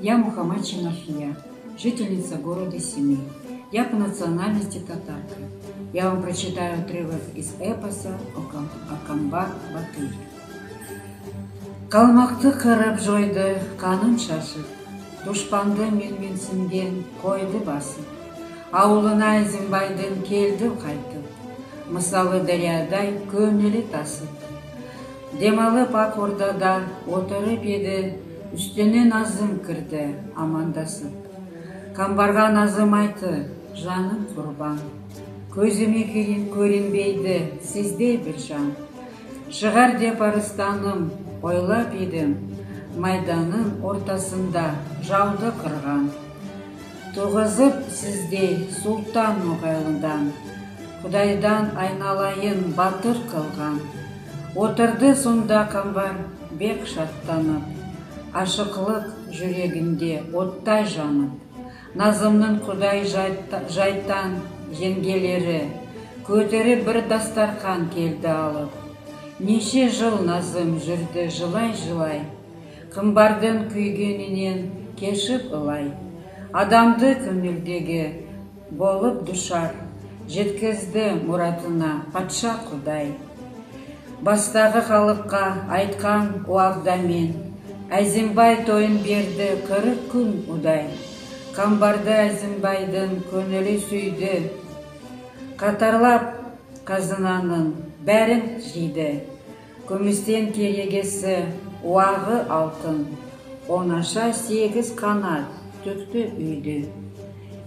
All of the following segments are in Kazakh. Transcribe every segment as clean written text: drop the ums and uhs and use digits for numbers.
Я Мухаммадшина Фия, жительница города Семей. Я по национальности татарка. Я вам прочитаю отрывок из эпоса о Камбар-Батыр. Қалмақты қырып жойды, қанын шашып, дұшпанды менсінген қойды басып, ауылына Әзімбайдың келді қайтып, мысалы дариядай көңілі тасып. Демалып ақ ордада отырып еді, үстіне назым кірді амандасып. Камбарға назым айты, жаным құрбан, көзіме көрінбейді сіздей бір жан. Шығар деп арыстаным, ойлап едім, майданның ортасында жауды қырған. Туғызып сіздей сұлтан мұғайлыдан, Құдайдан айналайын батыр қылған. Отырды сонда Камбар бек шаттанып, ашықлық жүрегінде оттай жанып. Назымның Құдай жайттан жеңгелері, көтеріп бір дастархан келді алып. Неше жыл Назым жүрді жылай-жылай, Қамбардың күйгенінен кешіп ылай. Адамды көңілдегі болып дұшар, жеткізді мұратына патша Құдай. Бастағы халыққа айтқан уағдамен, Әзімбай тойын берді 40 күн удай. Қамбарды Әзімбайдың көңілі сүйді, қатарлап қазынаның бәрін жейді. Күмістен керегесі уағы алтын, онаша 8 қанат түкті үйді.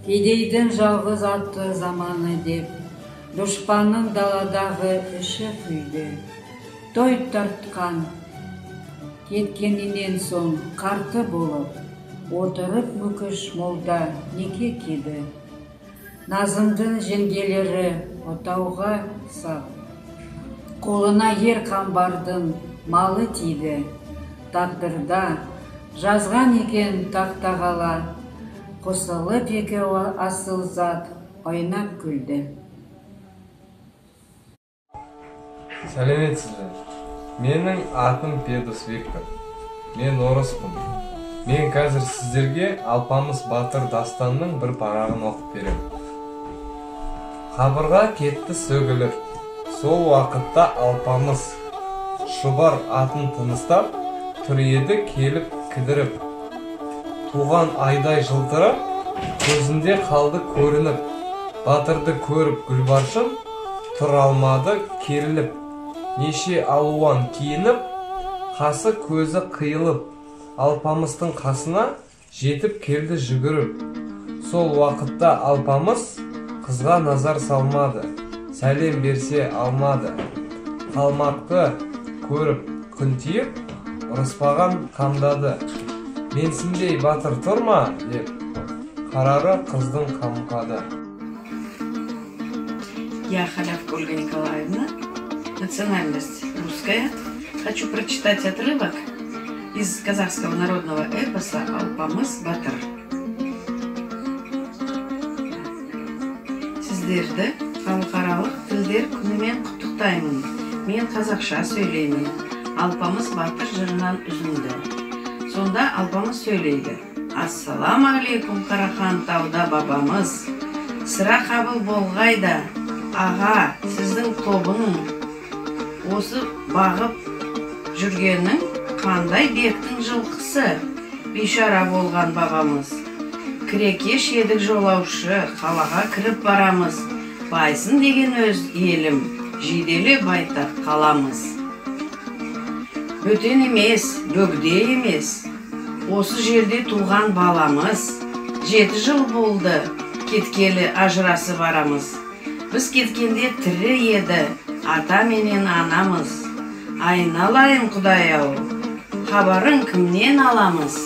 Кедейдің жалғыз атты заманы деп, дұшпанның даладағы іші күйді. Той тартқан кеткенінен соң қарты болып, отырып мүкіш молда неке кеді. Назымдың жеңгелері отауға сап, қолына ер Қамбардың малы тиді. Тағдырда жазған екен тақтағала, қосылып екеуі асыл зат ойнап күлді. Сәлеметсіздер. Менің атым Педос Виктор. Мен орыспын. Мен қазір сіздерге Алпамыс Батыр дастанның бір парағын оқып берем. Қабырға кетті сөгіліп, сол уақытта Алпамыс шұбар атын тыныстап, тұр еді келіп кідіріп. Туған айдай жылтырап, көзінде қалды көрініп. Батырды көріп Гүлбаршын, тұр алмады керіліп. Неше алуан киініп, қасы көзі қиылып, Алпамыстың қасына жетіп келді жүгіріп. Сол уақытта Алпамыс қызға назар салмады, сәлем берсе алмады. Қалмақты көріп күн тиіп, ұрыспаған қамдады. Менсіндей батыр тұрма деп, қарары қыздың қамқады. Я Халявка Ольга Николаевна, национальность русская. Хочу прочитать отрывок из казахского народного эпоса Алпамыс Батыр. Сіздерді халықаралық тілдер күнімен құттықтаймын. Мен қазақша сөйлеймін. Алпамыс Батыр жырынан үзінді. Сонда Алпамыс сөйлейді. Ассаламағалейкум Қарахан тауда бабамыз. Сыра қабыл болғайда, аға сіздің тобының осы бағып жүргенің қандай бектің жылқысы, бейшара болған бабамыз. Кірекеш едік жолаушы, қалаға кіріп барамыз. Байсын деген өз елім, жиделі байтақ қаламыз. Бөтен емес, бөгде емес, осы жерде туған баламыз. 7 жыл болды, кеткелі ажырасы барамыз. Біз кеткенде тірі еді, ата менен анамыз. Айналайын Құдай-ау, хабарын кімнен аламыз?